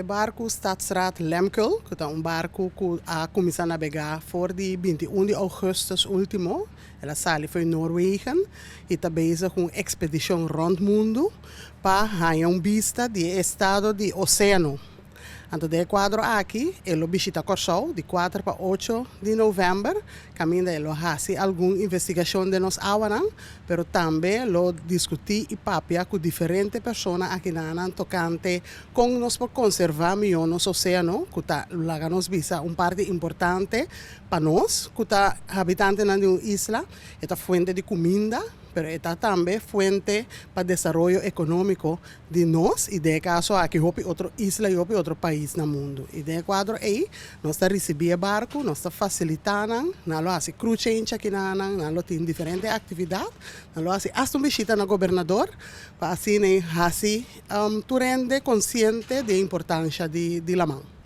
é barco Stadsraad Lemkel, que é um barco que a começou a navegar por de 21 de augustus último. Ela saiu foi Noruega e está bezig com expedição rond mundo para ganhar vista do estado do oceano. Então, de quadro aqui, ele visita Corsol de 4 para 8 de novembro. Caminho ele faz alguma investigação de nos awanan, pero também lo discutir e papia com diferentes pessoas aqui na tocante com nós por conservar o nosso oceano, que está lá nos visa parte importante para nós, que está habitante na isla, é fonte de comida, pero está também fuente para desenvolvimento econômico de nós e de caso aqui hopi outra isla e hopi outro país no mundo. E de quadro aí, nós está recebendo barco, nós está facilitando, nós fazemos crew change aqui nós temos diferentes atividades, nós fazemos hasta uma visita no governador para assim fazer tu rende consciente da importância de la mão.